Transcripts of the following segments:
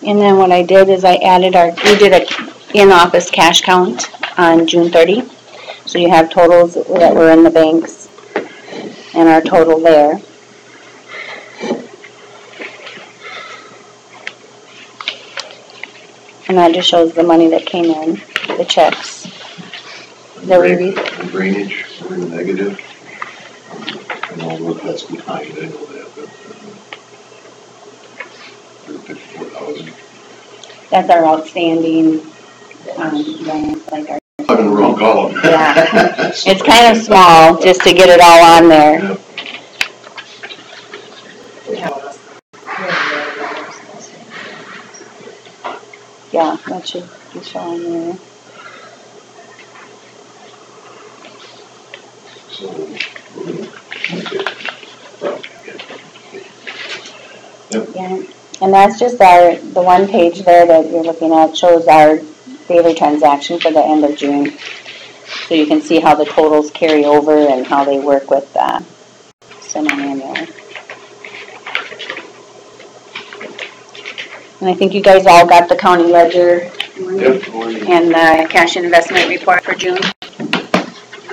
And then what I did is I added we did a in-office cash count on June 30. So you have totals that were in the banks and our total there. And that just shows the money that came in, the checks. The drainage, we're in the negative. I know what that's behind, I know that, but 54,000. That's our outstanding, like our. I'm in the wrong column. Yeah, it's kind of small just to get it all on there. Yeah, that should be showing there. So, Yeah, and that's just the one page there that you're looking at shows our daily transaction for the end of June. So you can see how the totals carry over and how they work with semi-annual. And I think you guys all got the county ledger and the cash investment report for June.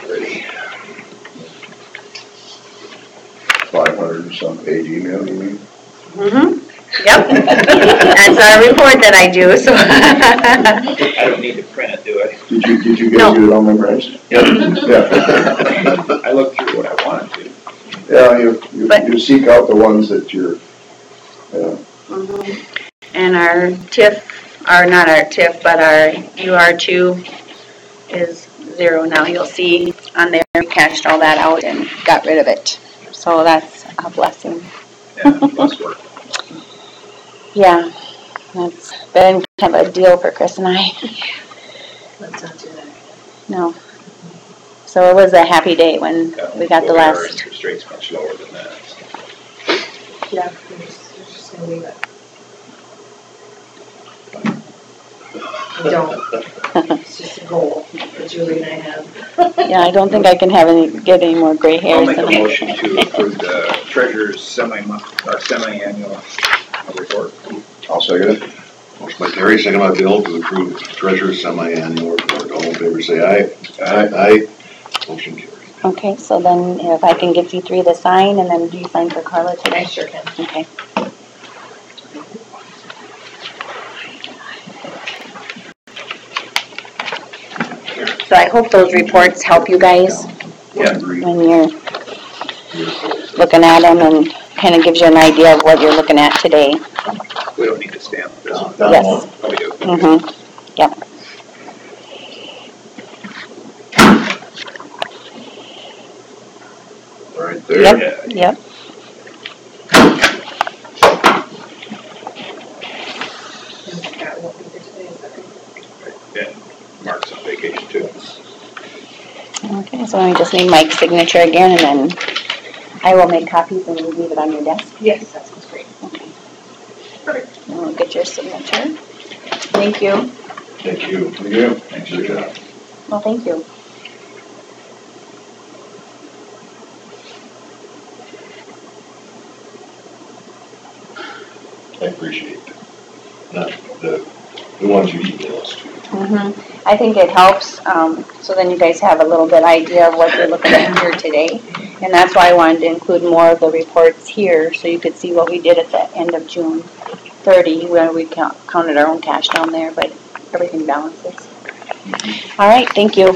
ready. 500 and some page email, you mean? Mm-hmm. Yep. That's our report that I do, so. I don't need to print it, do I? Did you No. guys get it all memorized? Yep. Yeah. I looked through what I wanted to. Yeah, you seek out the ones that you're, Mm-hmm. And our TIF, or not our TIF, but our UR2 is 0 now. You'll see on there, we cashed all that out and got rid of it. So that's a blessing. Yeah, less work. Yeah, that's been kind of a deal for Chris and I. Let's not do that. No. So it was a happy day when we got the Our last. interest rate's much lower than that. Yeah, we're just gonna leave it. I don't. It's just a goal that Julie and I have. Yeah, I don't think I can get any more gray I'll hairs make a than I. motion to approve the treasurer's semi-annual report. I'll second it. Motion by Terry, second by Bill to approve treasurer's semi-annual report. All in favor say aye. Aye. Motion carried. Okay, so then if I can get you three to sign, and then do you sign for Carla today? I sure can. Okay. So I hope those reports help you guys Yeah. when you're looking at them, and kind of gives you an idea of what you're looking at today. We don't need to stamp this. Yes. Oh, we do. Mm-hmm. Yep. Right there. Yep. Yep. Scott won't be here today, is that right? Yeah, Mark's on vacation too. Okay, so we just need Mike's signature again, and then I will make copies and leave it on your desk. Yes, that sounds great. Okay. Perfect. And we'll get your signature. Thank you. Thank you. Thank you. Thanks for your job. Well, thank you. I appreciate the ones you email us to. Mm-hmm. I think it helps, so then you guys have a little bit idea of what you're looking at here today. And that's why I wanted to include more of the reports here, so you could see what we did at the end of June 30, when we counted our own cash down there, but everything balances. All right, thank you.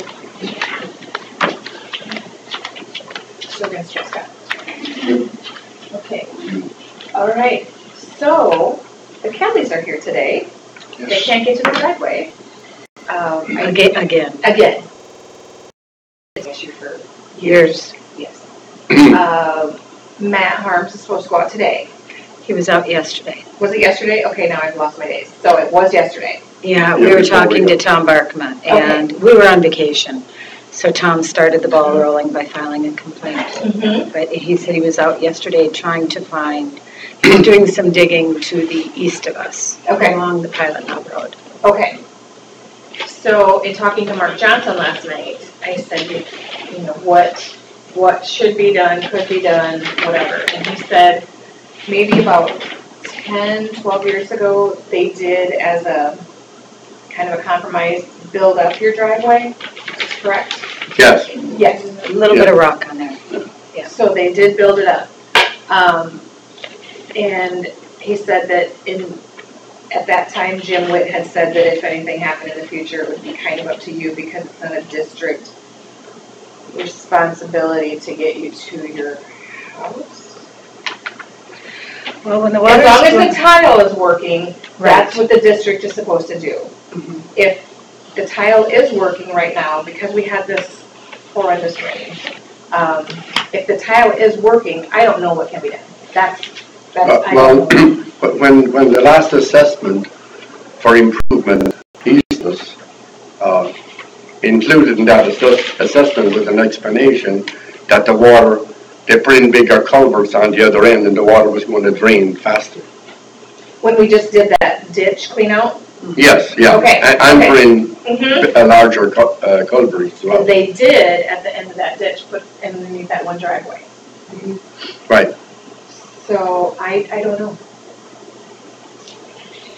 So we're gonna start Scott. Okay. All right. So the Kellys are here today. They Yes. can't get to the driveway. Again. Again. It's an issue for Years. Yes. Matt Harms is supposed to go out today. He was out yesterday. Was it yesterday? Okay, now I've lost my days. So it was yesterday. Yeah, we were talking to Tom Barkman, and we were on vacation. So Tom started the ball rolling by filing a complaint. Mm-hmm. But he said he was out yesterday trying to find, he was doing some digging to the east of us, Okay. along the Pilot Knob Road. Okay. So in talking to Mark Johnson last night, I said, you know, what should be done, could be done, whatever. And he said maybe about 10, 12 years ago, they did as a kind of a compromise, build up your driveway, correct? Yes, Yes. A little bit of rock on there. Yeah. So they did build it up. And he said that at that time, Jim Witt had said that if anything happened in the future, it would be kind of up to you because it's not a district responsibility to get you to your house. Well, when the As water's long as going- the tile is working, that's Right. what the district is supposed to do. Mhm. If the tile is working right now, because we had this horrendous rain, if the tile is working, I don't know what can be done. That's, I well, don't know. but when the last assessment for improvement east us, included in that assessment was an explanation that the water, they put in bigger culverts on the other end and the water was going to drain faster. When we just did that ditch clean out, Yes, yeah. Okay, I'm okay. putting a larger culvert as well. they did at the end of that ditch, put underneath that one driveway. Right, So I don't know.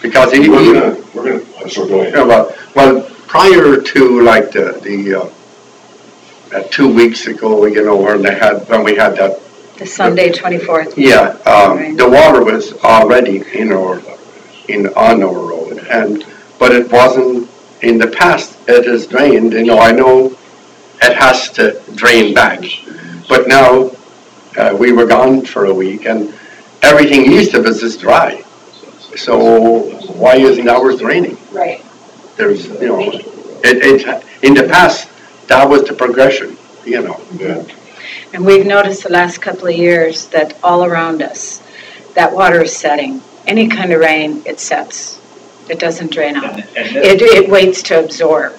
because he, We're gonna, so go ahead. well, prior to like the 2 weeks ago, when we had that, The Sunday 24th. yeah, Right. the water was already on our road, but it wasn't, in the past, it has drained, I know it has to drain back, but now, we were gone for a week, and everything east of us is dry, so why isn't ours draining? Right. There's, in the past, that was the progression, Yeah. And we've noticed the last couple of years that all around us, that water is setting. Any kind of rain, it sets. It doesn't drain out. And It waits to absorb.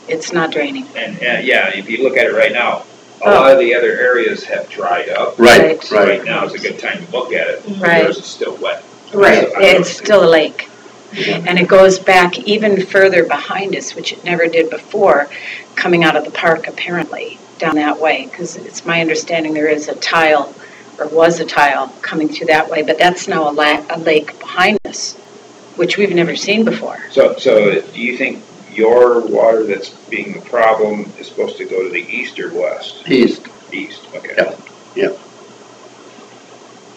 It's not draining. yeah, if you look at it right now, a lot of the other areas have dried up. right. Right now is a good time to look at it. Right. Yours is still wet. Right. It's still a lake. And it goes back even further behind us, which it never did before, coming out of the park apparently, down that way. Because it's my understanding there is a tile, or was a tile, coming through that way. But that's now a lake behind us, which we've never seen before. So do you think your water that's being the problem is supposed to go to the east or west? East, East, okay. Yeah.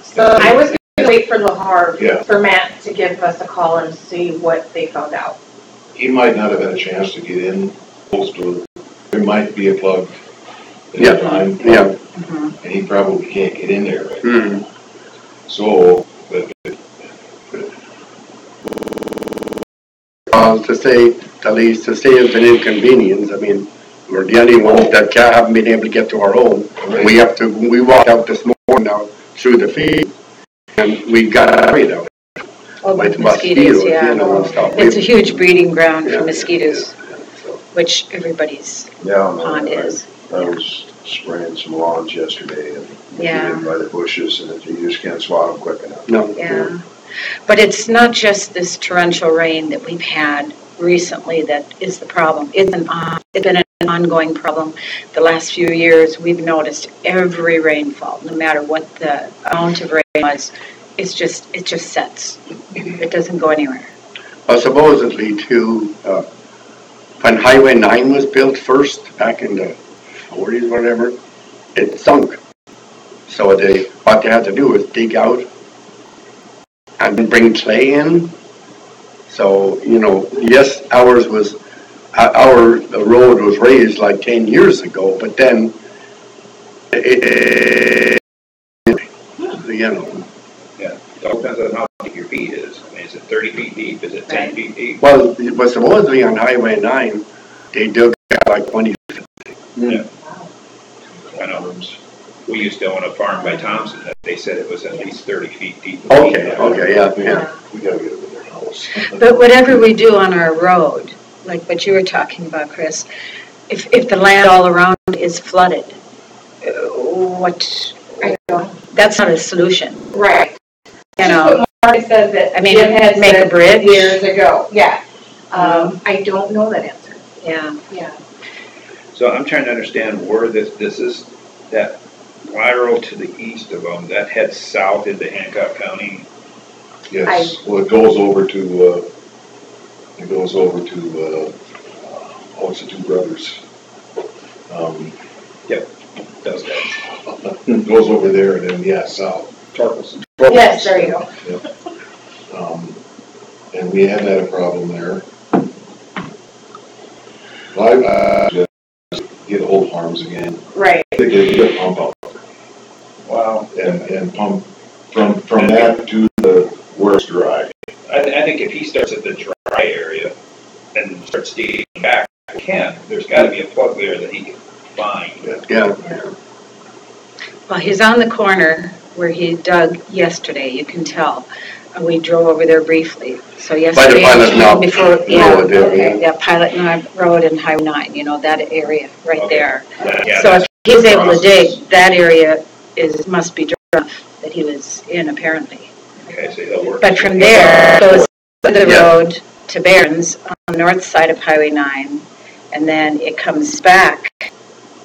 So I was going to wait for Lahar, Yeah. for Matt to give us a call and see what they found out. He might not have had a chance to get in, close to, there might be a plug at Yeah. the time. yeah. And he probably can't get in there right now. Mhm. So, but To say it's an inconvenience, I mean, we're the only ones that haven't been able to get to our home. We walked out this morning now through the field, and we got afraid of it. Oh, With mosquitoes, yeah. and stuff. It's a huge breeding ground Yeah, for mosquitoes, yeah, so. which everybody's pond is. I was spraying some lawns yesterday and Yeah. in by the bushes, and you just can't swat them quick enough. No. Yeah, but it's not just this torrential rain that we've had recently that is the problem. It's been an ongoing problem. The last few years, we've noticed every rainfall, no matter what the amount of rain was, it just sets. It doesn't go anywhere. Well, supposedly too, when Highway 9 was built first, back in the 40s, whatever, it sunk. So what they had to do was dig out and bring clay in. So, yes, our road was raised like 10 years ago, but then, Yeah, it all depends on how deep your feet is. I mean, is it 30 feet deep? Is it 10 feet deep? well, it was supposedly on Highway 9, they dug out like 20 feet. I know, we used to own a farm by Thompson, that they said it was at least 30 feet deep. Okay, yeah. we gotta get over their house. But whatever we do on our road, like what you were talking about, Chris, if the land all around is flooded, I know. that's not a solution. Right. You Just know, what Mark said that I mean, Jim had make a said bridge. years ago. Yeah. I don't know that answer. yeah. Yeah. So I'm trying to understand where this is, that lateral to the east of them, that heads south into Hancock County. Yes, well, it goes over to, oh, it's the Two Brothers. Does that. Goes over there and then, yeah, south. Torkelson. Yes, there you go. And we have had a problem there. Well, I get old farms again. Right. They get a pump out Wow. and pump from that to the where it's dry. I think if he starts at the dry area and starts digging back, there's gotta be a plug there that he can find. Yeah. Well, he's on the corner where he dug yesterday, you can tell. We drove over there briefly. So yesterday, Pilot Knob before, Road there, yeah, Pilot Knob Road and Highway 9, that area right Okay. there. Yeah, So if that's he's able to process. dig, that area must be dry enough that he was in apparently. Okay, so he'll work. But from there, it goes to the Yeah. road to Barron's on the north side of Highway 9, and then it comes back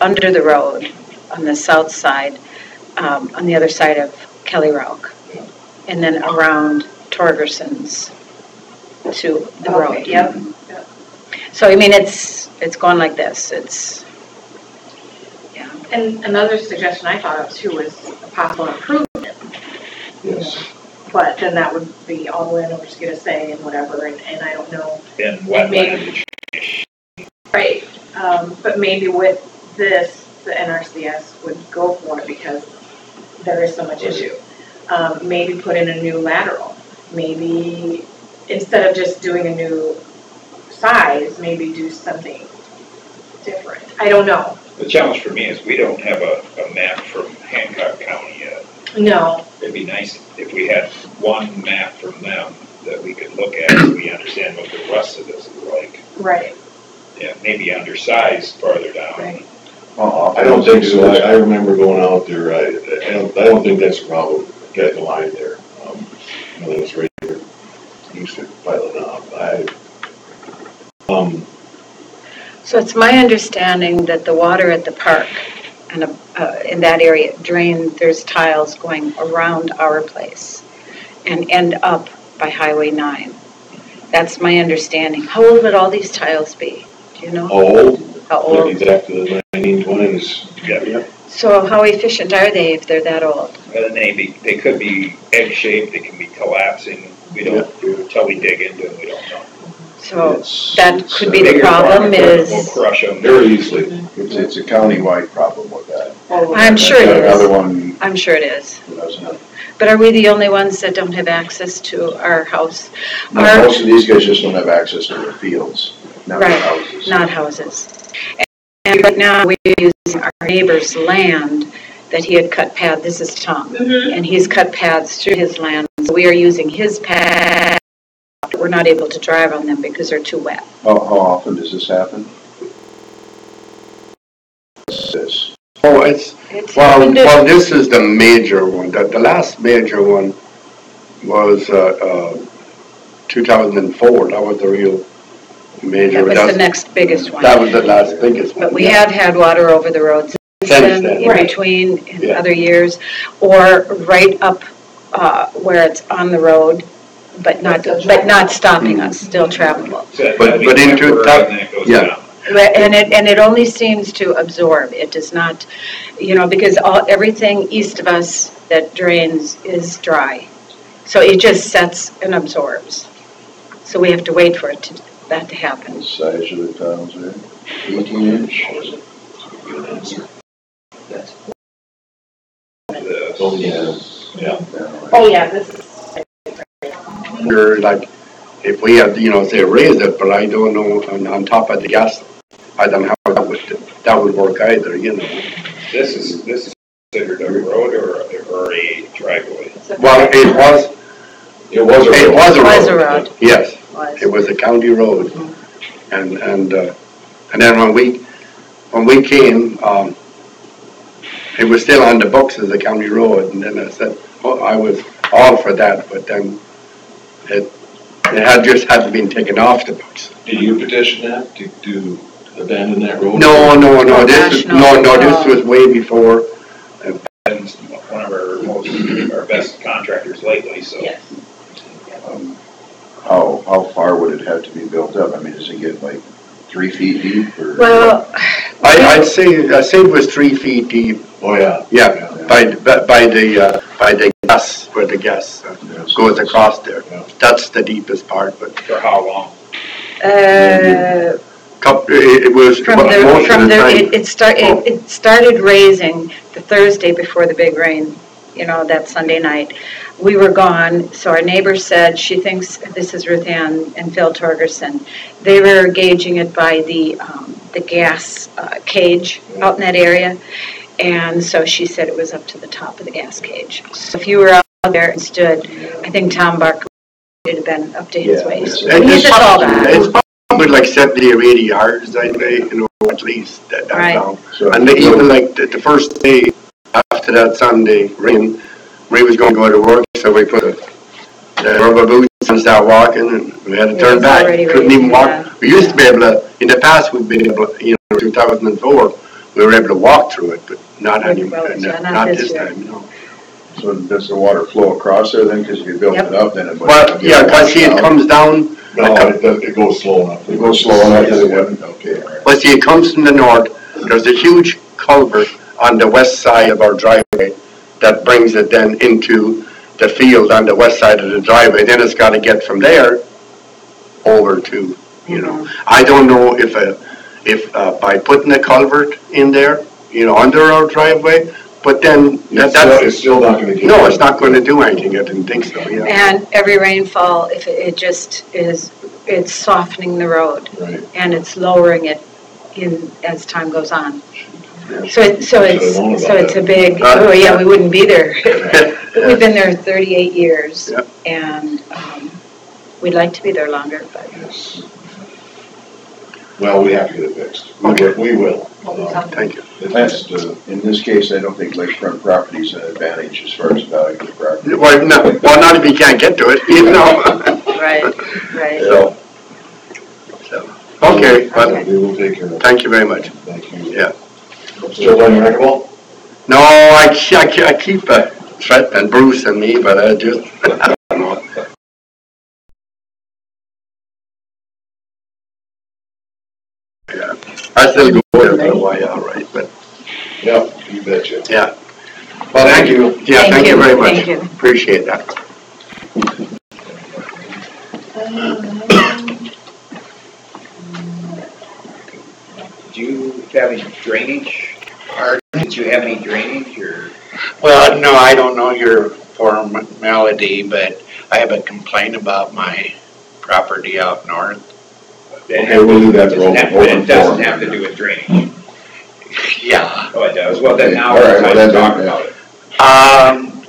under the road on the south side, on the other side of Kelly Rock, and then around Torgerson's to the road. Okay, yep. So, I mean, it's going like this. Yeah. And another suggestion I thought of too was a possible improvement, Yes. but then that would be all the landowners get a say and whatever, and I don't know. In wetland. Right, but maybe with this, the NRCS would go for it because there is so much issue. Maybe put in a new lateral, maybe instead of just doing a new size, maybe do something different. I don't know. The challenge for me is we don't have a map from Hancock County yet. No, It'd be nice if we had one map from them that we could look at so we understand what the rest of this is like. right, Yeah, maybe undersized farther down. right. I don't think so. I remember going out there. I don't think that's a problem. Get the line there. That was right there. Used to Pilot Knob. So it's my understanding that the water at the park and in that area there's tiles going around our place and end up by Highway 9. That's my understanding. How old would all these tiles be? Do you know? Old. How old? Maybe back to the 1920s. Yeah. So how efficient are they if they're that old? And they could be egg-shaped, they can be collapsing. We don't, until we dig into them, we don't know. So that could be the Bigger problem farms, is, we'll crush them. Very easily. It's a countywide problem with that. I'm sure it Got another is. one I'm sure it is. who doesn't. But are we the only ones that don't have access to our house? No, most of these guys just don't have access to their fields, not their Right, houses. not houses. And right now, we're using our neighbor's land that he had cut paths. This is Tom. And he's cut paths through his land. So we are using his path. We're not able to drive on them because they're too wet. How often does this happen? This. Oh, It's well, happened to- this is the major one. The last major one was 2004. That was the real major. That was the next biggest one. That was the last biggest one. But we have had water over the roads since then, in Right. between, in Yeah. other years, or right up where it's on the road, but not stopping us, still travelable. So But that'd be into temporary that- and then it goes yeah. down. And it only seems to absorb. It does not, because everything east of us that drains is dry. So it just sets and absorbs. So we have to wait for that to happen. The size of the tiles there, 18-inch. Good answer. This. Oh, yeah. Yeah. Oh, yeah, this is, Or like, if we had, say raise it, but I don't know, on top of the gas, I don't know how that would work either, This is considered a road or a driveway? Well, it was It was a road. Was a road. Yes, Was. it was a county road. And then when we came, it was still on the books as a county road, and then I said, I was all for that, but then it just hadn't been taken off the books. Did you petition that to abandon that road? No, Oh, this gosh, no. this was way before. And one of our best contractors lately, so. yes. how far would it have to be built up? I mean, does it get like 3 feet deep or? Well, I'd say it was 3 feet deep. Oh, yeah. Yeah, by the gas, where the gas goes across there. Yeah. That's the deepest part, but For how long? it was from most of the time. it started raising the Thursday before the big rain, that Sunday night. We were gone, so our neighbor said she thinks, this is Ruth Ann and Phil Torgerson, they were gauging it by the gas cage out in that area, and so she said it was up to the top of the gas cage. So if you were out there and stood, I think Tom Barkley would have been up to his waist. He's a tall guy. It's probably like 70 or 80 yards, I'd say, at least, that Right. down. And even like the first day after that Sunday rain, Ray was going to go to work, so we put the rubber boots and start walking, and we had to turn back. Couldn't even walk. Yeah. We used to be able to, in the past, we'd been able to, 2004, we were able to walk through it, but not anymore, not this time, So does the water flow across there then, because if you built it up, then it would? Well, yeah, because see, it comes down. No, it goes slow enough. It goes slow enough, it wouldn't, okay, all right. Well, see, it comes from the north. There's a huge culvert on the west side of our driveway that brings it then into the field on the west side of the driveway. Then it's got to get from there over to, I don't know if by putting a culvert in there, under our driveway, but then It's still not gonna get. no, it's not going to do anything. I didn't think so, yeah. And every rainfall, if it just is, it's softening the road. Right. And it's lowering it as time goes on. Yeah. So it's a big, we wouldn't be there. But we've been there 38 years. Yep. And we'd like to be there longer, but. Yes. Well, we have to get it fixed. Okay. We will. Thank you. That's, in this case, I don't think lakefront property is an advantage as far as value of the property. Well, not if you can't get to it, Right. So, okay, but We will take care of it. thank you very much. Thank you. Yeah. Still on your racquetball? No, I keep threatening Bruce and me, but I just, yeah, I still go there for a while, all right, but, Yep, you betcha. yeah. Well, thank you. Yeah, thank you very much. Thank you. Appreciate that. Did you have any drainage? Did you have any drainage or? Well, no, I don't know your formality, but I have a complaint about my property out north. Okay, we'll leave that for It doesn't have to do with drainage. Yeah. Oh, it does. Well, then now All right, it's well, time to then, talk yeah. about it.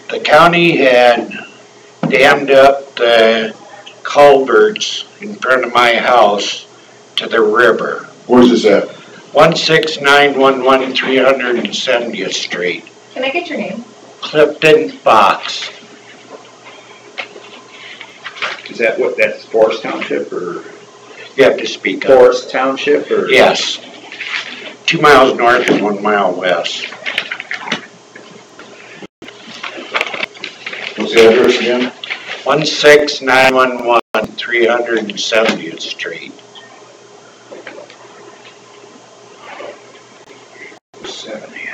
The county had dammed up the culverts in front of my house to the river. Where's this at? 16911 370th Street, Can I get your name? Clifton Fox. Is that what, that's Forest Township or You have to speak up. Forest Township or? Yes. 2 miles north and 1 mile west. What's the address again? 16911 370th Street. 70.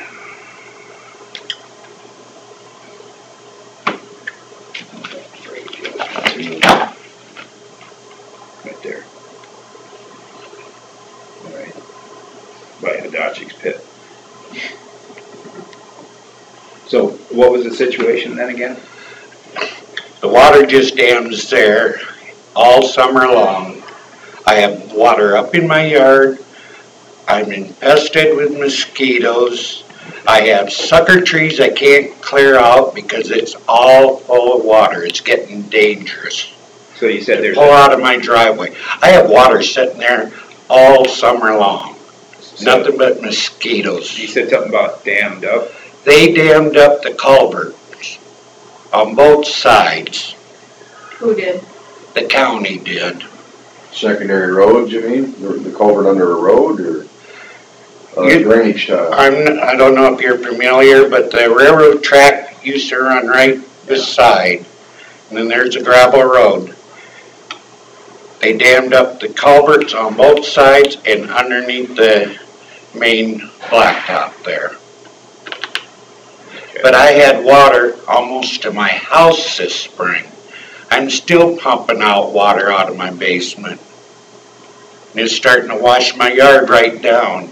Right there. All right. By the Dodgings pit. So what was the situation then again? The water just dams there all summer long. I have water up in my yard. I'm infested with mosquitoes. I have sucker trees I can't clear out because it's all full of water. It's getting dangerous. So you said there's. Pull out of my driveway. I have water sitting there all summer long. Nothing but mosquitoes. You said something about dammed up. They dammed up the culverts on both sides. Who did? The county did. Secondary roads, you mean? The culvert under a road or drainage tile? I don't know if you're familiar, but the railroad track used to run right beside. And then there's a gravel road. They dammed up the culverts on both sides and underneath the main blacktop there. But I had water almost to my house this spring. I'm still pumping out water out of my basement. And it's starting to wash my yard right down.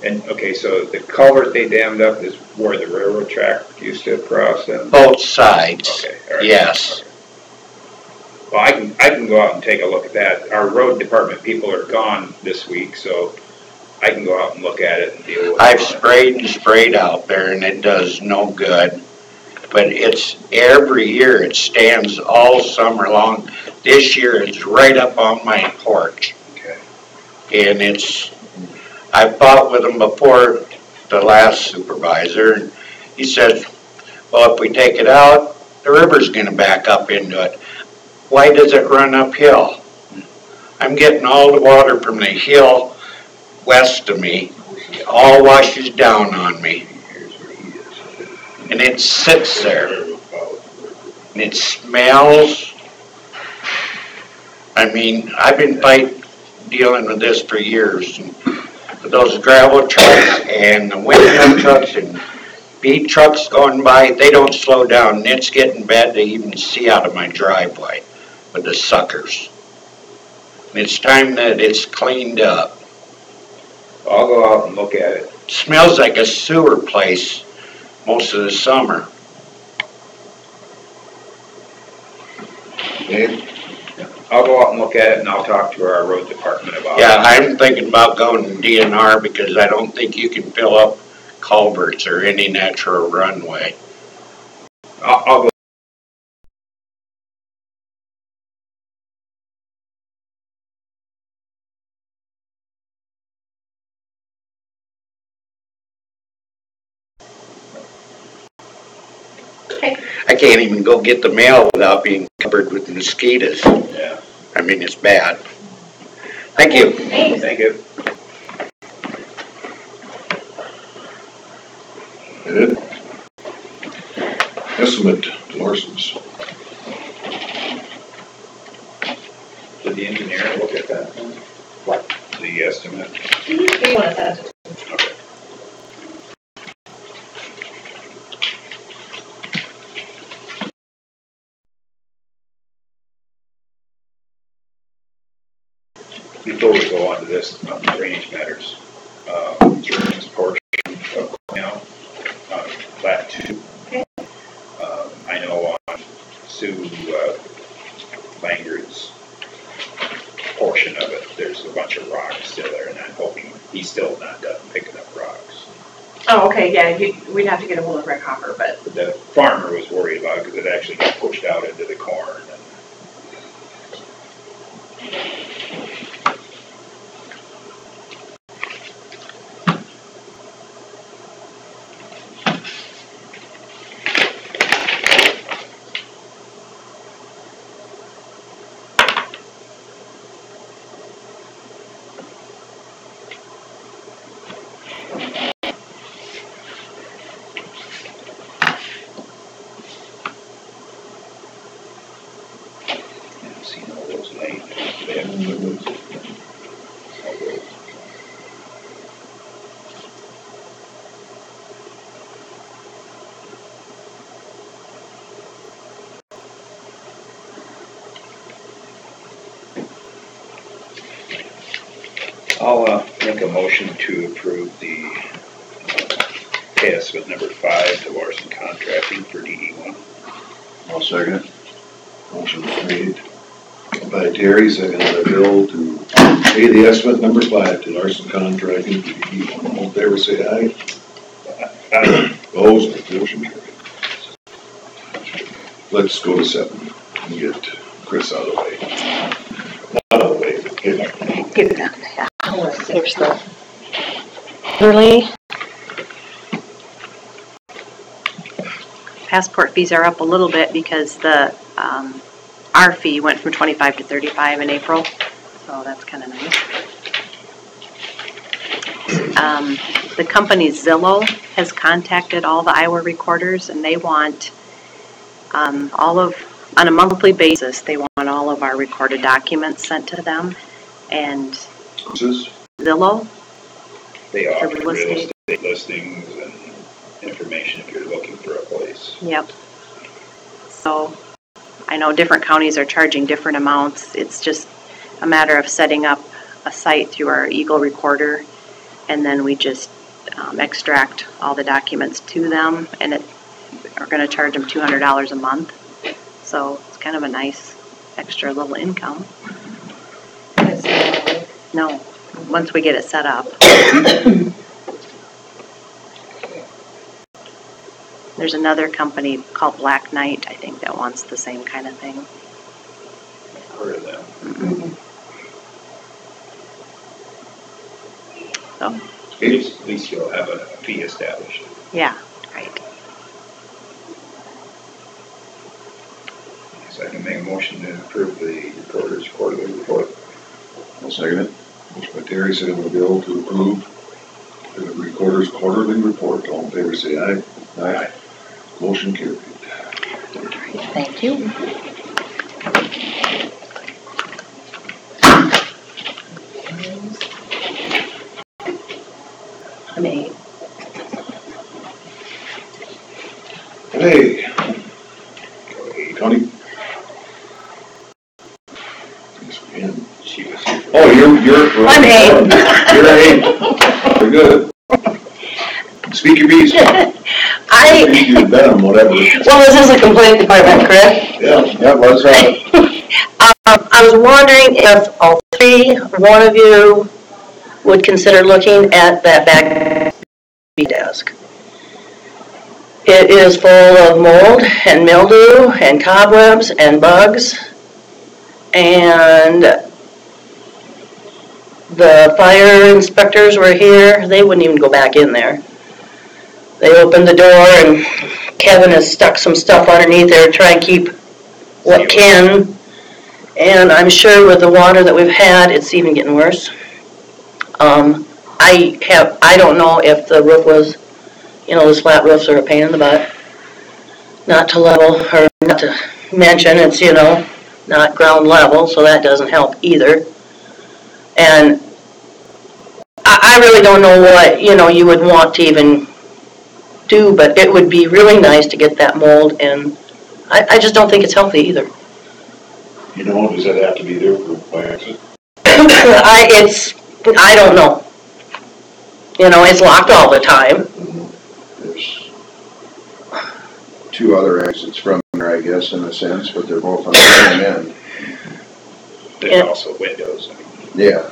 And, okay, so the culvert they dammed up is where the railroad track used to cross and? Both sides. Okay, all right. Yes. Okay. Well, I can go out and take a look at that. Our road department people are gone this week, so I can go out and look at it and deal with it. I've sprayed and sprayed out there and it does no good. But it's every year, it stands all summer long. This year it's right up on my porch. Okay. And I fought with him before the last supervisor. And he says, well, if we take it out, the river's gonna back up into it. Why does it run uphill? I'm getting all the water from the hill west of me, all washes down on me. And it sits there. And it smells. I mean, I've been dealing with this for years. And those gravel trucks and the windmill trucks and beat trucks going by, they don't slow down. And it's getting bad to even see out of my driveway with the suckers. And it's time that it's cleaned up. I'll go out and look at it. It smells like a sewer place most of the summer. Dave? I'll go out and look at it and I'll talk to our road department about it. Yeah, I'm thinking about going to DNR because I don't think you can fill up culverts or any natural runway. I'll go. I can't even go get the mail without being covered with mosquitoes. Yeah. I mean, it's bad. Thank you. Thanks. Thank you. Ed? Estimate to Larson's. Did the engineer look at that? What? The estimate? You want to send it? Okay. Before we go on to this, drainage matters, Jordan's portion of now, plat 2. Okay. I know on Sue Langard's portion of it, there's a bunch of rocks still there, and I'm hoping he's still not done picking up rocks. Oh, okay, yeah, we'd have to get a hold of Rick Hopper, but The farmer was worried about it because it actually got pushed out into the corn. And I've seen all those laying there. I'll make a motion to approve the pay estimate number 5 to Larson Contracting for DE1. I'll second it. Motion made by Terry, seconded by Bill to pay the estimate number 5 to Larson Contracting for DE1. All in favor, say aye. Opposed, motion carried. Let's go to 7 and get Chris out of the way. Not out of the way, but get back. Give that, yeah. Here's the quarterly. Passport fees are up a little bit because the, our fee went from 25 to 35 in April, so that's kind of nice. The company Zillow has contacted all the Iowa recorders and they want, all of on a monthly basis, they want all of our recorded documents sent to them, and What's this? Zillow. They offer real real estate. estate listings and information if you're looking for a place. Yep. So I know different counties are charging different amounts. It's just a matter of setting up a site through our Eagle recorder, and then we just extract all the documents to them, and we're going to charge them $200 a month. So it's kind of a nice extra little income. No, once we get it set up. There's another company called Black Knight, I think, that wants the same kind of thing. I've heard of them. So, At least you'll have a fee established. yeah, right. So I can make a motion to approve the recorder's quarterly report. I'll second it. Motion by Terry, second by Bill to approve the recorder's quarterly report. All in favor, say aye. Aye. Motion carried. Thank you. Me. Hey. Tony? Yes, we can. She was. Oh, you're. I'm eight. You're eight. Very good. Speak your piece. Speak your venom, whatever. Well, this is a complaint department, correct? Yeah, let's have it. I was wondering if all three, one of you would consider looking at that back desk. It is full of mold and mildew and cobwebs and bugs. And the fire inspectors were here. They wouldn't even go back in there. They opened the door and Kevin has stuck some stuff underneath there to try and keep what can. And I'm sure with the water that we've had, it's even getting worse. I don't know if the roof was, those flat roofs are a pain in the butt. Not to level, or not to mention, it's, not ground level, so that doesn't help either. And I really don't know what, you would want to even do, but it would be really nice to get that mold, and I just don't think it's healthy either. Does that have to be there by accident? I don't know. It's locked all the time. There's two other exits from there, I guess, in a sense, but they're both on the same end. There's also windows. Yeah.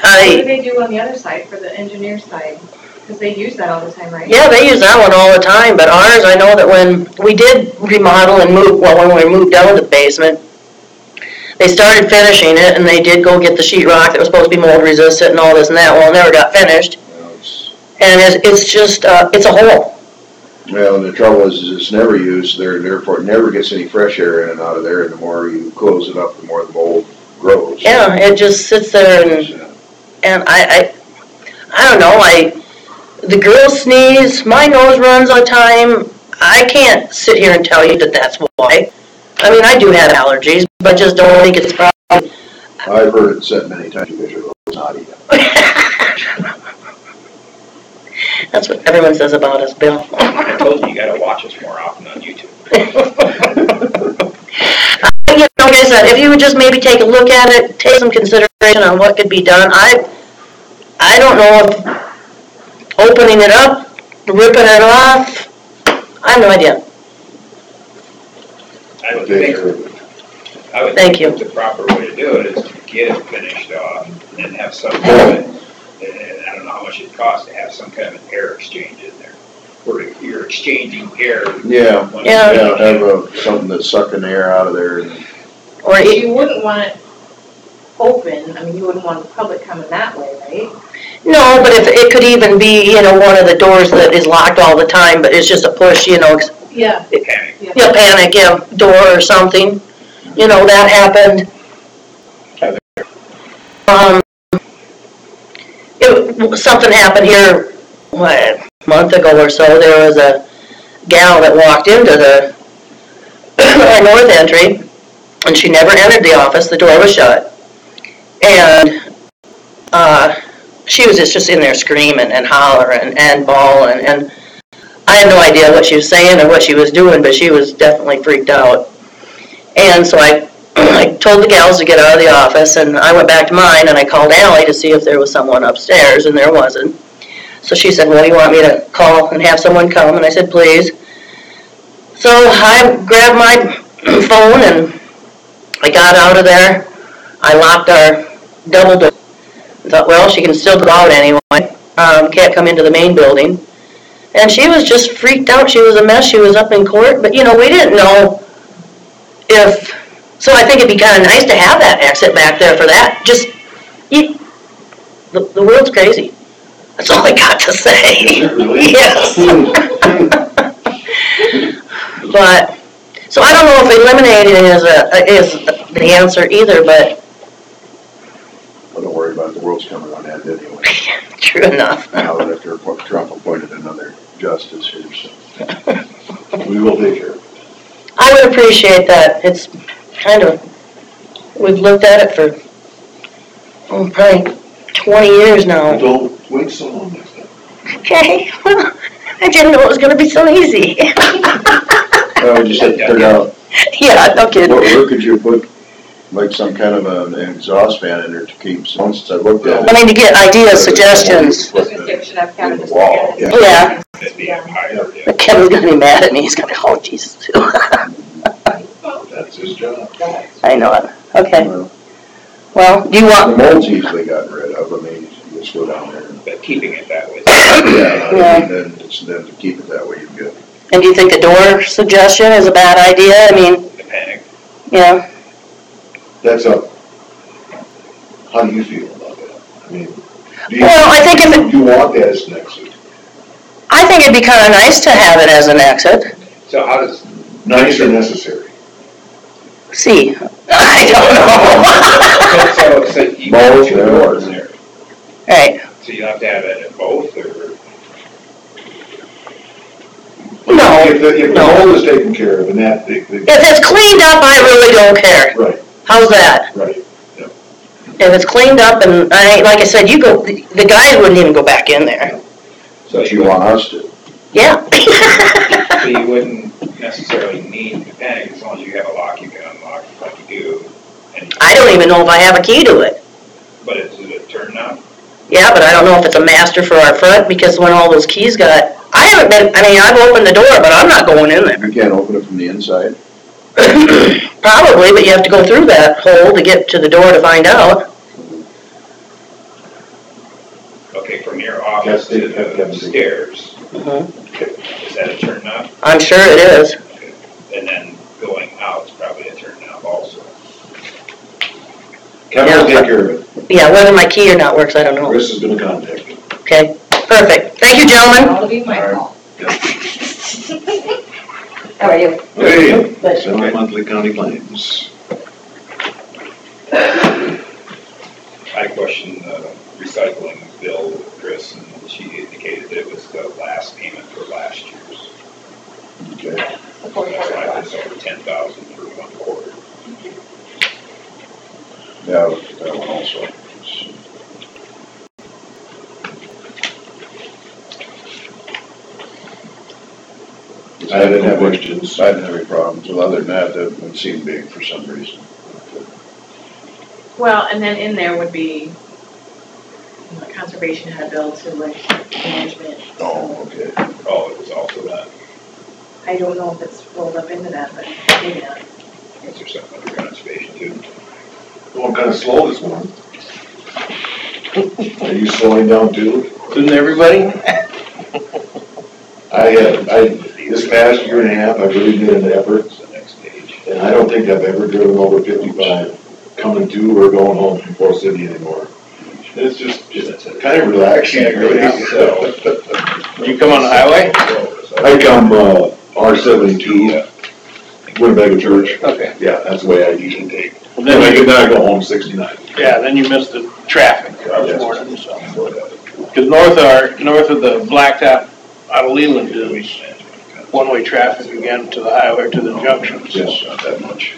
What do they do on the other side, for the engineer side? Because they use that all the time, right? Yeah, they use that one all the time, but ours, I know that when we did remodel and when we moved down to the basement, they started finishing it, and they did go get the sheetrock that was supposed to be mold resistant and all this and that. Well, it never got finished. And it's just, it's a hole. Well, and the trouble is it's never used, therefore it never gets any fresh air in and out of there, and the more you close it up, the more the mold grows. Yeah, it just sits there, and I don't know, the girls sneeze, my nose runs all the time. I can't sit here and tell you that that's why. I mean, I do have allergies, but I just don't think it's probably. I've heard it said many times, because you're not even. That's what everyone says about us, Bill. I told you gotta watch us more often on YouTube. Like I said, if you would just maybe take a look at it, take some consideration on what could be done. I don't know if opening it up, ripping it off, I have no idea. I would Thank think you. the proper way to do it is to get it finished off and have some kind of, and I don't know how much it costs to have some kind of an air exchange in there, where you're exchanging air. Yeah, Yeah. have something that's sucking the air out of there. Or But you wouldn't want it open, I mean, you wouldn't want the public coming that way, right? no, but if it could even be, one of the doors that is locked all the time, but it's just a push, Yeah. panic, door or something. That happened. Something happened here, a month ago or so. There was a gal that walked into the our north entry, and she never entered the office. The door was shut. And she was just in there screaming and hollering and bawling. And I had no idea what she was saying or what she was doing, but she was definitely freaked out. And so I told the gals to get out of the office, and I went back to mine, and I called Allie to see if there was someone upstairs, and there wasn't. So she said, well, you want me to call and have someone come? And I said, please. So I grabbed my phone, and I got out of there. I locked our double door. I thought, well, she can still go out anyway. Can't come into the main building. And she was just freaked out. She was a mess. She was up in court. But, we didn't know if... So I think it'd be kind of nice to have that exit back there for that. Just, the world's crazy. That's all I got to say. Is it really? Yes. But, so I don't know if eliminating is the answer either, but... Well, don't worry about it, the world's coming on that anyway. True enough. Now that after Trump appointed another justice here, so. We will take care of it. I would appreciate that. It's kind of, we've looked at it for, probably 20 years now. Don't wait so long next time. Okay, I didn't know it was gonna be so easy. Well, we just had to figure out, Yeah, no kidding. where could you put, like, some kind of an exhaust fan in there to keep, once I looked at it. I mean, to get ideas, suggestions. Just a section I've got In to the wall, Yeah. Yeah, That'd be higher, yeah. but Kevin's gonna be mad at me. He's gonna, oh, Jesus. That's his job. I know it. Okay, Well, well, do you the want, mold's easily gotten rid of, I mean, you just go down there and, But keeping it that way. yeah, and then to keep it that way, you're good. and do you think the door suggestion is a bad idea? I mean, The panic. yeah, That's up. How do you feel about that? I mean, do you, Well, I think if it- do you want that as an exit? I think it'd be kinda nice to have it as an exit. So how does, Nice or necessary? See, I don't know. so you Both, got two yeah. doors there, Right, so you have to have it at both, or? no, If the no. mold is taken care of and that, If it's cleaned up, I really don't care. right, How's that? right. If it's cleaned up and, like I said, the guys wouldn't even go back in there. So You want us to. Yeah. So you wouldn't necessarily need the panic, as long as you have a lock, you can unlock like you do. And I don't even know if I have a key to it. But is it a turn knob? Yeah, but I don't know if it's a master for our front, because when all those keys got, I've opened the door, but I'm not going in there. You can't open it from the inside. Probably, but you have to go through that hole to get to the door to find out. Okay, from your office to the stairs, Mhm. is that a turn knob? I'm sure it is. Okay. And then going out is probably a turn knob also. Kevin will take care of it. Yeah, whether my key or not works, I don't know. Chris is gonna contact you. Okay, perfect. Thank you, gentlemen. That'll be my fault. How are you? Hey, Good. semi-monthly county claims. I questioned the recycling bill with Chris, and she indicated that it was the last payment for last year's. Okay. That's why it's over 10,000 for 1 quarter. Yeah, I looked at that one also. I didn't have questions. I didn't have any problems, well, other than that, that would seem big for some reason. Well, and then in there would be, conservation had billed to like management. Oh, okay. Oh, it was also that, I don't know if it's rolled up into that, but maybe not. was there something under conservation too? Going kinda slow this morning. Are you slowing down too? Couldn't everybody? This past year and a half, I really made an effort, It's the next page. and I don't think I've ever driven over 55, coming to or going home from Forest City anymore. And it's just kind of relaxing, really. You come on the highway? I come, R72, Winnebago Church. Okay. Yeah, that's the way I usually take. Well, Then I then, get, I go home 69. yeah, then you missed the traffic this Yes. morning, so. Because north of the blacktop out of Leland is one-way traffic again to the highway, to the junctions. Yes, not that much.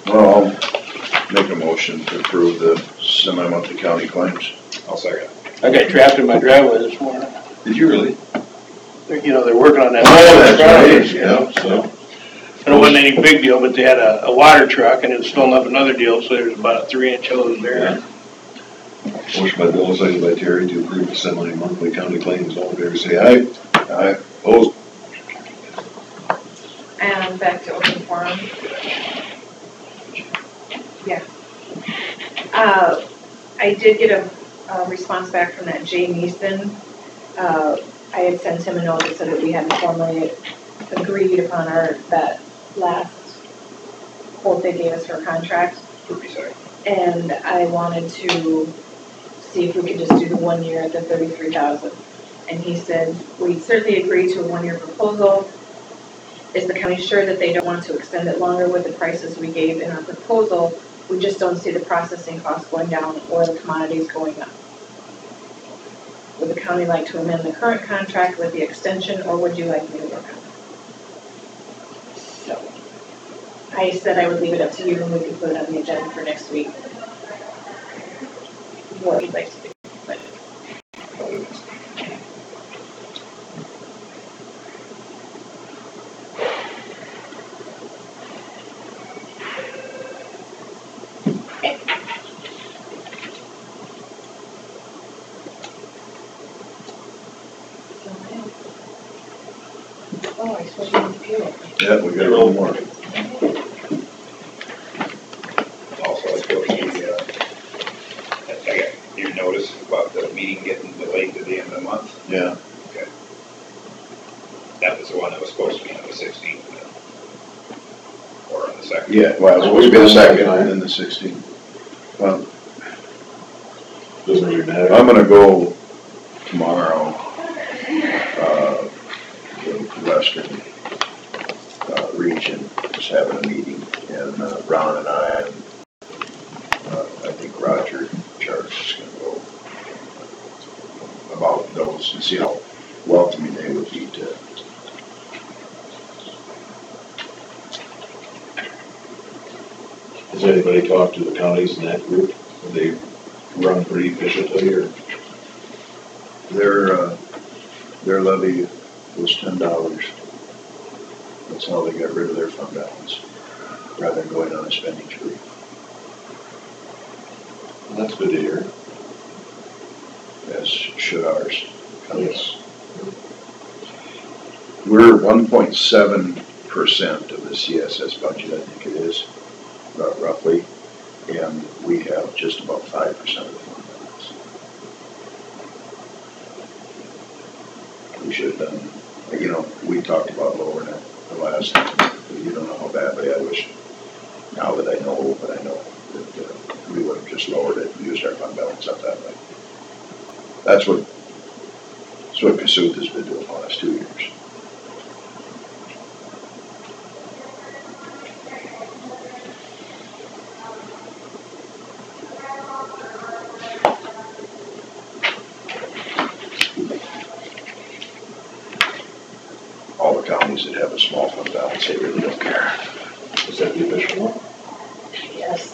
Well, I'll make a motion to approve the semi-monthly county claims. I'll second. I got trapped in my driveway this morning. Did you really? They're working on that. Oh, that's right, yeah, so. And it wasn't any big deal, but they had a water truck and it was filling up another deal, so there's about a 3-inch hose there. Motion by Bill, second by Terry to approve the semi-monthly county claims. All in favor, say aye. Aye. Opposed? And back to open forum. Yeah. I did get a response back from that Jay Neeson. I had sent him a note that said that we hadn't formally agreed upon that last quote they gave us for a contract. And I wanted to see if we could just do the 1 year at the $33,000. And he said, we certainly agree to a 1-year proposal. Is the county sure that they don't want to extend it longer with the prices we gave in our proposal? We just don't see the processing costs going down or the commodities going up. Would the county like to amend the current contract with the extension, or would you like me to work on it? So, I said I would leave it up to you and we could put it on the agenda for next week. What you'd like to do. But oh, I suppose you need to peel it. Yeah, we got a little more. Also, I suppose I got your notice about the meeting getting delayed to the end of the month. Yeah. Okay. That was the one that was supposed to be on the 16th. Or on the 2nd. Yeah, well, it's supposed to be the second and then the 16th. Well, Doesn't really matter. I'm gonna go tomorrow, the western, region is having a meeting, and, Ron and I think Roger Charles is gonna go about those and see how welcoming they would be to it. Has anybody talked to the counties in that group? Have they run pretty efficiently, or? Their levy was $10. That's how they got rid of their fund balance, rather than going on a spending spree. That's good to hear. As should ours. Yes. We're 1.7% of the CSS budget, I think it is, roughly, and we have just about 5% of the fund balance. We should have done, we talked about lowering it the last time. You don't know how badly I wish, now that I know, but I know that we would have just lowered it and used our fund balance up that way. That's what Cassuth has been doing the last 2 years. All the counties that have a small fund balance, they really don't care. Is that the official one? Yes.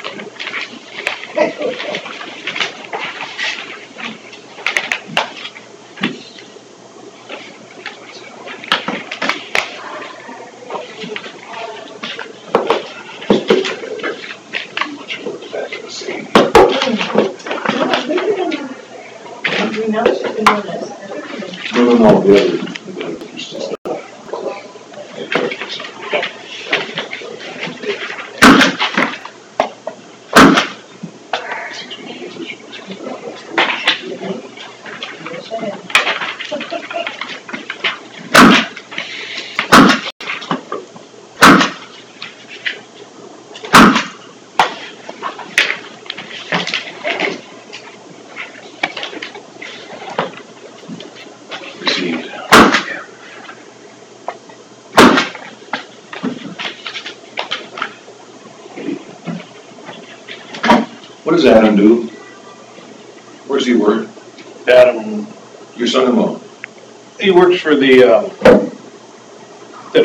Now that you've been doing this. No, the other stuff. Received. What does Adam do? Where's he work? Adam Your son-in-law? He works for the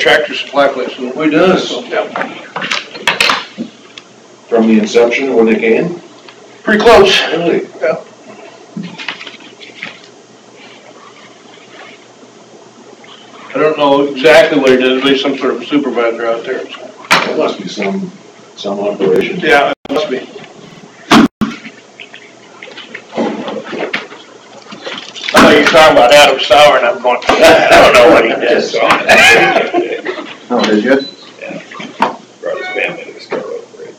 tractor supply place. Oh, he does? Yeah. From the inception when they came? Pretty close. Really? Yeah. I don't know exactly what he does, but he's some sort of supervisor out there. So. That must be some operation. Yeah, it must be. I know you're talking about Adam Sauer, and I'm going, I don't know what he does. Oh, did you? Yeah. Brought his family to the Scarborough Parade.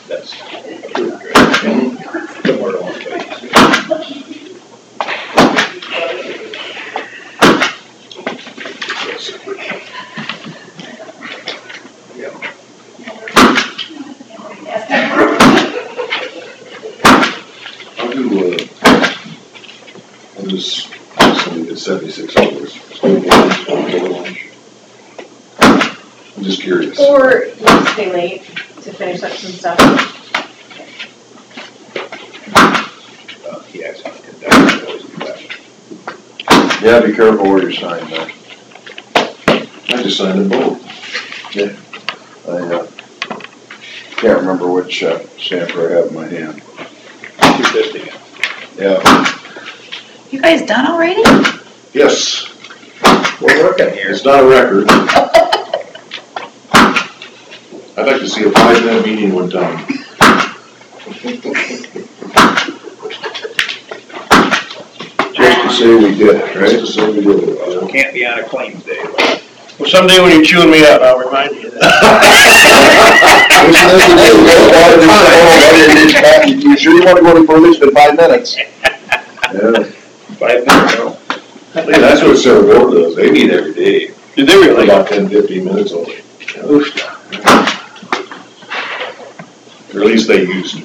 That's good. The more to one place. I'll just, somebody did 76 hours. I'm just curious. Or you can stay late to finish up some stuff. He actually conducted those discussions. Yeah, be careful where you sign that. I just signed them both. I can't remember which stamper I have in my hand. 250. Yeah. You guys done already? Yes, We're working here. it's not a record. I'd like to see a 5-minute meeting one time. Just to say we did it, right? Just to say we did it. Can't be on a claims day. Well, someday when you're chewing me out, I'll remind you of that. You sure you want to go for at least 5 minutes? Yeah. 5 minutes, no? Yeah, that's what Saragordo does. They meet every day. Do they really? About 10, 15 minutes only. Or at least they used to.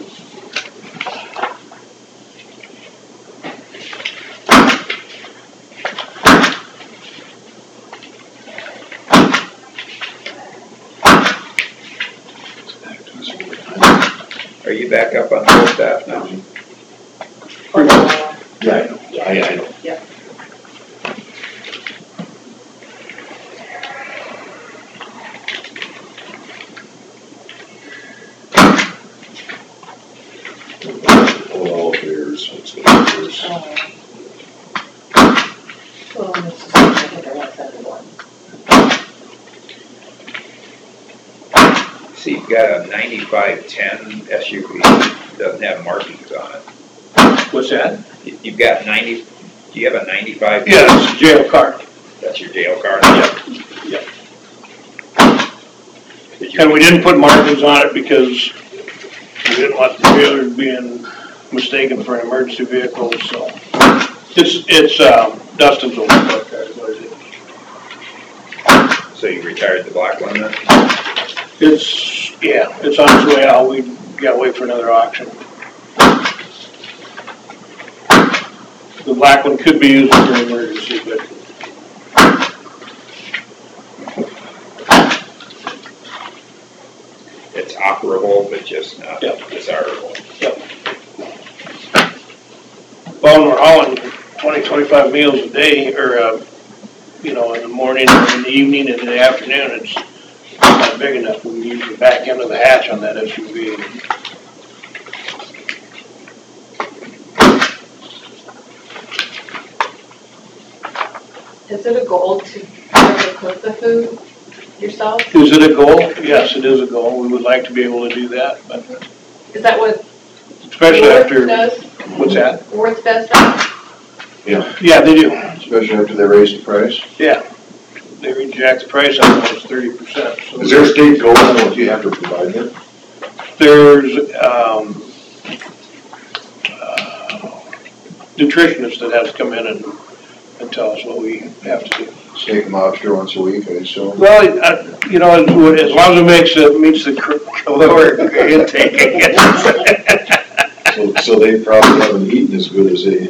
Are you back up on full staff now? Yeah, I know. Yeah. All affairs, it's good affairs. Well, this is, I think I want 71. See, you've got a 9510 SUV, doesn't have markings on it. What's that? You've got 90, do you have a 95? Yeah, it's a jail car. That's your jail card? Yep. And we didn't put markings on it because we didn't want the trailer being mistaken for an emergency vehicle, so. It's Dustin's old truck car, is what it is. So you retired the black one then? It's on its way out. We gotta wait for another auction. The black one could be used for an emergency, but It's operable, but just not Yep. desirable. well, when we're hauling 20, 25 meals a day, or, in the morning, or in the evening, and in the afternoon, it's not big enough. We can use the back end of the hatch on that SUV. Is it a goal to ever cook the food yourself? Is it a goal? Yes, it is a goal. We would like to be able to do that, but Is that what especially Worth after, does? what's that? Worth does that? Yeah, they do. Especially after they raised the price. Yeah. They rejacked the price on almost 30%. So Is there a state goal on what you have to provide them? there's, nutritionists that has to come in and and tell us what we have to do. Steak and lobster once a week, I assume. Well, you know, as long as it meets the caloric intake, I guess. So they probably haven't eaten as good as they.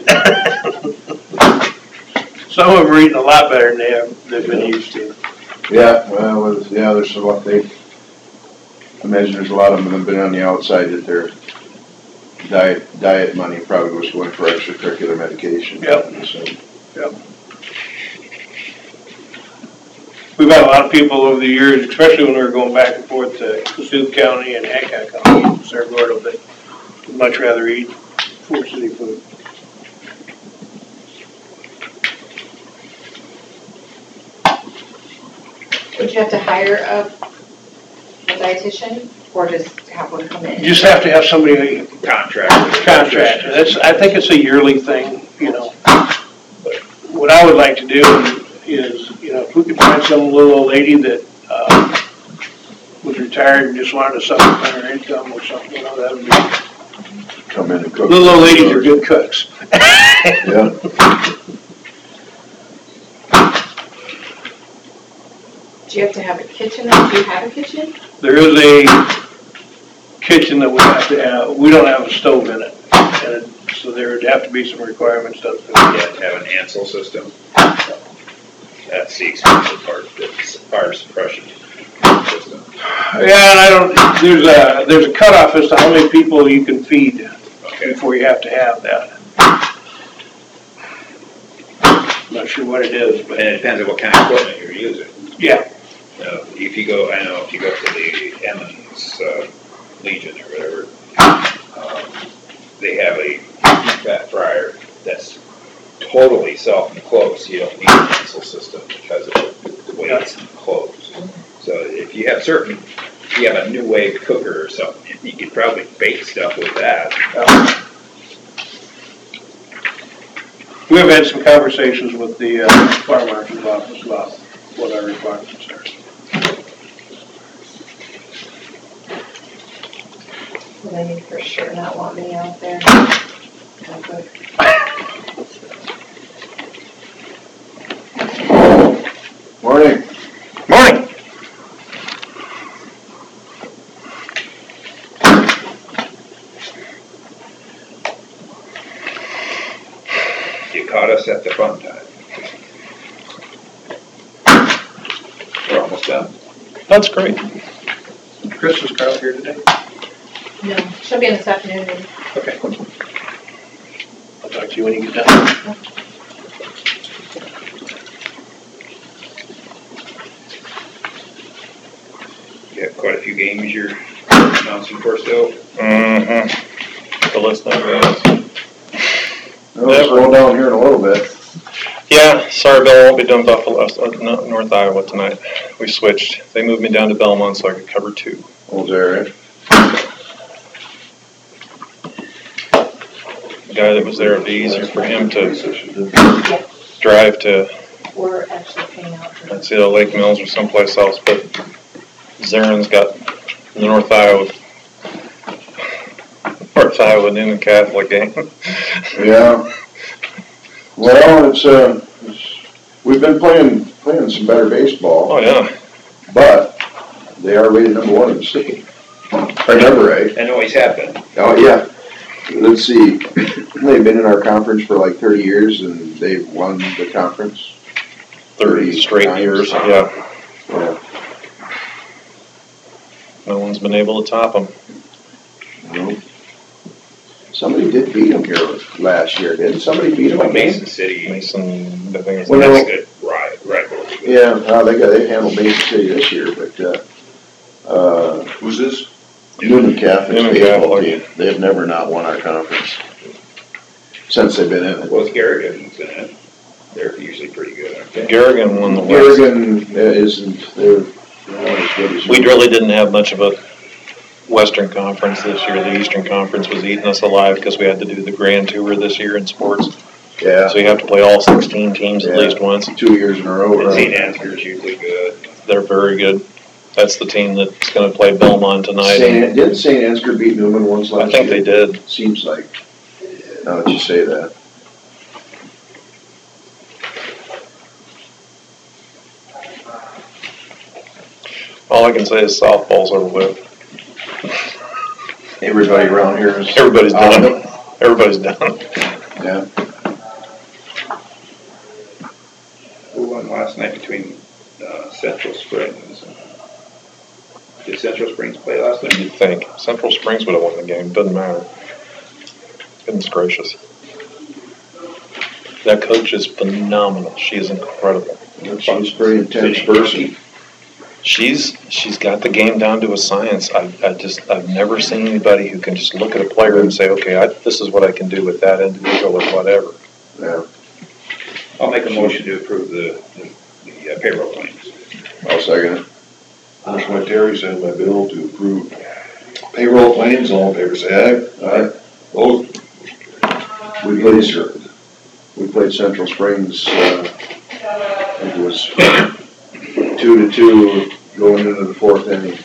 Some of them are eating a lot better than they've been used to. Yeah, well, there's a lot, I imagine there's a lot of them that have been on the outside that their diet money probably was going for extracurricular medication. Yep. So. Yep. We've had a lot of people over the years, especially when we were going back and forth to Cassuth County and Hancock County, eating Cerro Gordo, that would much rather eat Fort City food. Would you have to hire a dietitian or just have one come in? You just have to have somebody Contract. I think it's a yearly thing, you know. But what I would like to do is, you know, if we could find some little old lady that was retired and just wanted to supplement her income or something, you know, that would be. Come in and cook. Little old ladies are good cooks. Yeah. Do you have to have a kitchen? Do you have a kitchen? There is a kitchen that we have to have. We don't have a stove in it, and so there would have to be some requirements to Yeah, have an Ansel system. That's the expensive part, that's fire suppression system. Yeah, and there's a cutoff as to how many people you can feed before you have to have that. Not sure what it is, but And it depends on what kind of equipment you're using. yeah. If you go to the Emmons Legion or whatever, they have a fat fryer that's totally self-enclosed. You don't need an Ansel system because of the way it's enclosed. So if you have a new wave cooker or something, you could probably bake stuff with that. We have had some conversations with the fire marshal's office about what our requirements are. Well, they for sure not want me out there. Okay. Morning. Morning. You caught us at the fun time. We're almost done. That's great. Chris is Carl here today? No, she'll be in this afternoon. Maybe. Okay. I'll talk to you when you get done. You have quite a few games you're announcing for still. Mm-hmm. The list never ends. We'll slow down here in a little bit. Yeah, sorry, Bill, I won't be doing Buffalo, North Iowa tonight. We switched. They moved me down to Belmont so I could cover 2. Old Eric. The guy that was there, it'd be easier for him to drive to, We're actually paying out for let's see, Lake Mills or someplace else, but Zarin's got the North Iowa Newman Catholic game. Yeah. Well, it's we've been playing some better baseball. Oh, yeah. But they are rated number 1 in the state. If I remember right. And always have been. Oh, yeah. Let's see. They've been in our conference for like 30 years, and they've won the conference 30 straight times. years, yeah. Yeah. No one's been able to top them. Well, somebody did beat them here last year, didn't somebody beat them again? Mason City. Mason, I think it's Well, That's no. a good rivalry. Yeah, they handled Mason City this year, but Who's this? Newman Catholic Newman baseball Catholic. team. They have never not won our conference since they've been in it. Well, Garrigan's in it. They're usually pretty good, aren't they? Garrigan won the West. Garrigan isn't, they're not as good as We really didn't have much of a Western Conference this year. The Eastern Conference was eating us alive because we had to do the Grand Tour this year in sports. Yeah. So you have to play all 16 teams at least once. 2 years in a row. And Right? St. Ansgar's usually good. They're very good. That's the team that's going to play Belmont tonight. Didn't St. Ansgar beat Newman once last year? I think they did. Seems like, now that you say that. All I can say is softball's over with. Everybody around here is. Everybody's done. Everybody's done. Yeah. Who won last night between Central Springs? Did Central Springs play last night? You'd think Central Springs would have won the game. Doesn't matter. Goodness gracious. That coach is phenomenal. She is incredible. She's a very intense person. She's got the game down to a science. I've never seen anybody who can just look at a player and say, okay, this is what I can do with that individual or whatever. Yeah. I'll make a motion to approve the payroll claims. I'll second it. Motion by Terry, second by Bill to approve payroll claims. All in favor, say aye. Aye. Opposed? We played Central Springs, I think it was 2-2 going into the fourth inning.